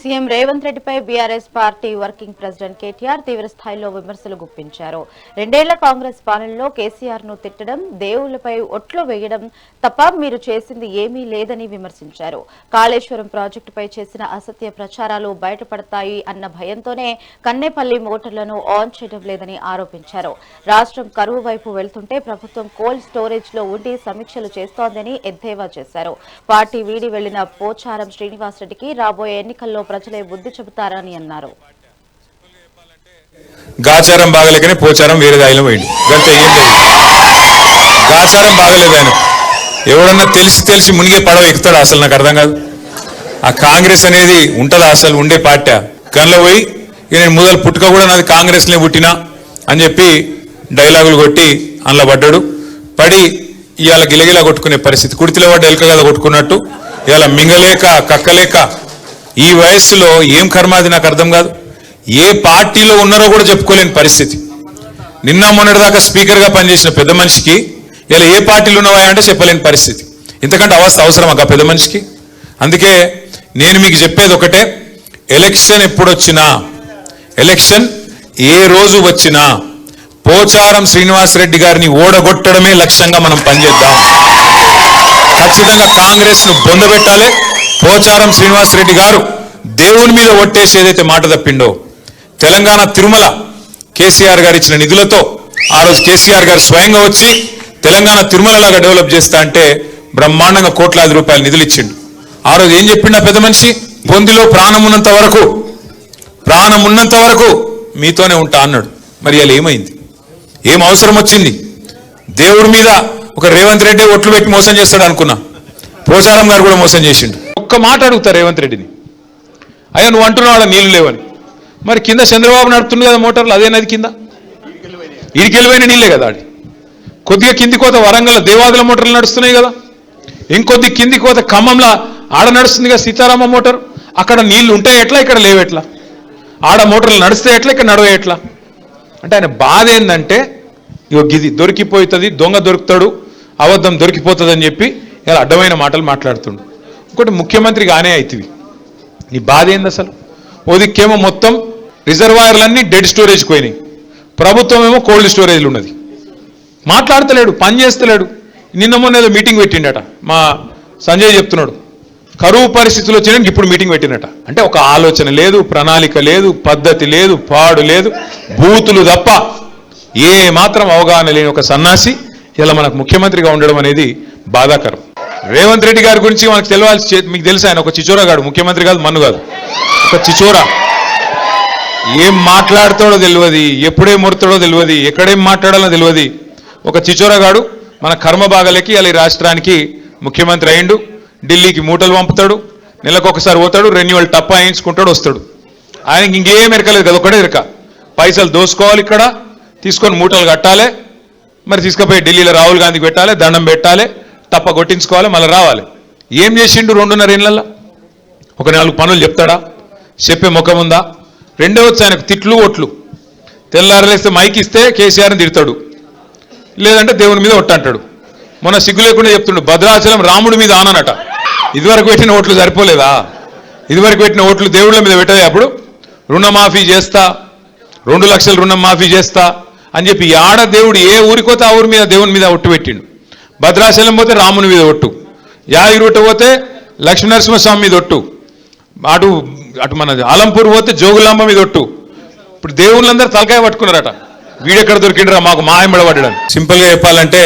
CM Revanth రెడ్డిపై BRS party working president KTR తీవ్ర స్థాయిలో విమర్శలు గుప్పించారు. రెండేళ్ల కాంగ్రెస్ పాలనలో కేసీఆర్ ను తిట్టడం, దేవుళ్లపై ఒట్లు వేయడం తప్ప మీరు చేసింది ఏమీ లేదని విమర్శించారు. కాళేశ్వరం ప్రాజెక్టుపై చేసిన అసత్య ప్రచారాలు బయటపడతాయి అన్న భయంతోనే కన్నేపల్లి మోటార్లను ఆన్ చేయడం లేదని ఆరోపించారు. రాష్ట్రం కరువు వైపు వెళ్తుంటే ప్రభుత్వం కోల్డ్ స్టోరేజ్ లో ఉండి సమీక్షలు చేస్తోందని ఎద్దేవా చేశారు. పార్టీ వీడి వెళ్లిన పోచారం శ్రీనివాసరెడ్డికి రాబోయే ఎన్నికల్లో ప్రజలే బుద్ధి చెబుతారని అన్నారు. గాచారం బాగలేకనే పోచారం వేరే దాయిలో పోయింది. గాచారం బాగలేదు ఆయన. ఎవడన్నా తెలిసి మునిగే పడవ ఎక్కుతాడు? అసలు నాకు అర్థం కాదు. ఆ కాంగ్రెస్ అనేది ఉంటుందా? అసలు ఉండే పార్టీ గన్లో పోయి నేను మొదలు పుట్టుక కూడా నాది కాంగ్రెస్లే పుట్టినా అని చెప్పి డైలాగులు కొట్టి అందులో పడ్డాడు. పడి ఇవాళ గిలగిలా కొట్టుకునే పరిస్థితి. కుడితిలో పడ్డ ఎలకగల కొట్టుకున్నట్టు ఇవాళ మింగలేక కక్కలేక ఈ వయస్సులో ఏం కర్మాది నాకు అర్థం కాదు. ఏ పార్టీలో ఉన్నారో కూడా చెప్పుకోలేని పరిస్థితి. నిన్న మొన్నటిదాకా స్పీకర్గా పనిచేసిన పెద్ద మనిషికి ఇలా ఏ పార్టీలు ఉన్నవా అంటే చెప్పలేని పరిస్థితి. ఇంతకంటే అవసరమా పెద్ద మనిషికి? అందుకే నేను మీకు చెప్పేది ఒకటే, ఎలక్షన్ ఎప్పుడొచ్చినా, ఎలక్షన్ ఏ రోజు వచ్చినా పోచారం శ్రీనివాసరెడ్డి గారిని ఓడగొట్టడమే లక్ష్యంగా మనం పనిచేద్దాం. ఖచ్చితంగా కాంగ్రెస్ ను బొందబెట్టాలి. పోచారం శ్రీనివాసరెడ్డి గారు దేవుని మీద ఒట్టేసి ఏదైతే మాట తప్పిండో, తెలంగాణ తిరుమల కేసీఆర్ గారు ఇచ్చిన నిధులతో ఆ రోజు కేసీఆర్ గారు స్వయంగా వచ్చి తెలంగాణ తిరుమల లాగా డెవలప్ చేస్తా అంటే బ్రహ్మాండంగా కోట్లాది రూపాయలు నిధులు ఇచ్చిండు. ఆ రోజు ఏం చెప్పిండు పెద్ద మనిషి? పొందిలో ప్రాణం ఉన్నంత వరకు మీతోనే ఉంటా అన్నాడు. మరి అలా ఏమైంది? ఏం అవసరం వచ్చింది? దేవుడి మీద ఒక రేవంత్ రెడ్డి ఒట్లు పెట్టి మోసం చేస్తాడు అనుకున్నా. పోచారం గారు కూడా మోసం చేసిండు. ఒక్క మాట అడుగుతారు రేవంత్ రెడ్డిని, అయ్యా నువ్వు అంటున్నావు అలా నీళ్లు లేవని. మరి కింద చంద్రబాబు నడుపుతుంది కదా మోటార్లు, అదే నది కింద ఇడికెళ్ళిపోయిన నీళ్ళే కదా. ఆడి కొద్దిగా కింది కోత వరంగల్ దేవాదుల మోటార్లు నడుస్తున్నాయి కదా, ఇంకొద్ది కింది కోత ఖమ్మంలో ఆడ నడుస్తుంది కదా సీతారామ మోటార్. అక్కడ నీళ్లు ఉంటాయి ఎట్లా, ఇక్కడ లేవెట్లా? ఆడ మోటార్లు నడిస్తే ఎట్లా, ఇక్కడ నడవ ఎట్లా? అంటే ఆయన బాధ ఏంటంటే ఇగో గిది దొరికిపోతుంది, దొంగ దొరుకుతాడు, అబద్ధం దొరికిపోతుంది అని చెప్పి ఇలా అడ్డమైన మాటలు మాట్లాడుతుండు. ఇంకోటి ముఖ్యమంత్రి గానే అవుతుంది. నీ బాధ ఏంది అసలు? ఓ దిక్కేమో మొత్తం రిజర్వాయర్లన్నీ డెడ్ స్టోరేజ్కి పోయినాయి, ప్రభుత్వం ఏమో కోల్డ్ స్టోరేజ్లు ఉన్నది. మాట్లాడతలేడు, పని చేస్తలేడు. నిన్న మొన్న ఏదో మీటింగ్ పెట్టిండట, మా సంజయ్ చెప్తున్నాడు, కరువు పరిస్థితులు వచ్చినాక ఇప్పుడు మీటింగ్ పెట్టినట. అంటే ఒక ఆలోచన లేదు, ప్రణాళిక లేదు, పద్ధతి లేదు, పాడు లేదు, బూతులు తప్ప ఏ మాత్రం అవగాహన లేని ఒక సన్నాసి ఇలా మనకు ముఖ్యమంత్రిగా ఉండడం అనేది బాధాకరం. రేవంత్ రెడ్డి గారి గురించి మనకు తెలియాల్సి, మీకు తెలుసు ఆయన ఒక చిచోరాగాడు, ముఖ్యమంత్రి కాదు, మన్ను కాదు, ఒక చిచోరా. ఏం మాట్లాడతాడో తెలియదు, ఎప్పుడేం ముడతాడో తెలియదు, ఎక్కడేం మాట్లాడాలో తెలియదు. ఒక చిచోరాగాడు మన కర్మ బాగలేకి ఇలా ఈ రాష్ట్రానికి ముఖ్యమంత్రి అయిండు. ఢిల్లీకి మూటలు పంపుతాడు, నెలకు ఒకసారి పోతాడు, రెన్యువల్ టప్పా వేయించుకుంటాడు, వస్తాడు. ఆయనకి ఇంకేం ఎరకలేదు కదా, ఒకటే ఎరక, పైసలు దోసుకోవాలి, ఇక్కడ తీసుకొని మూటలు కట్టాలి, మరి తీసుకుపోయి ఢిల్లీలో రాహుల్ గాంధీకి పెట్టాలి, దండం పెట్టాలి, తప్ప కొట్టించుకోవాలి, మళ్ళీ రావాలి. ఏం చేసిండు 2.5 ఏళ్లలో? ఒక 4 పనులు చెప్తాడా? చెప్పే ముఖం ఉందా? రెండో వచ్చి ఆయనకు తిట్లు ఓట్లు. తెల్లారలేస్తే మైక్ ఇస్తే కేసీఆర్ని తిడతాడు, లేదంటే దేవుని మీద ఒట్టంటాడు. మొన్న సిగ్గు లేకుండా చెప్తుండు, భద్రాచలం రాముడి మీద ఆననట. ఇదివరకు పెట్టిన ఓట్లు సరిపోలేదా? ఇదివరకు పెట్టిన ఓట్లు దేవుళ్ళ మీద పెట్టదే. అప్పుడు రుణమాఫీ చేస్తా, 2 లక్షల రుణం మాఫీ చేస్తా అని చెప్పి ఆడ దేవుడు ఏ ఊరికోతే ఆ ఊరి మీద దేవుని మీద ఒట్టు పెట్టిండు. భద్రాచలం పోతే రాముని మీద ఒట్టు, యాగిరిగుట్ట పోతే లక్ష్మీనరసింహస్వామి మీద ఒట్టు, అటు మన ఆలంపూర్ పోతే జోగులాంబ మీద ఒట్టు. ఇప్పుడు దేవుళ్ళందరూ తలకాయ పట్టుకున్నారట, వీడెక్కడ దొరికిండ్రా మాకు మాయంబడబడ్డాడు. సింపుల్గా చెప్పాలంటే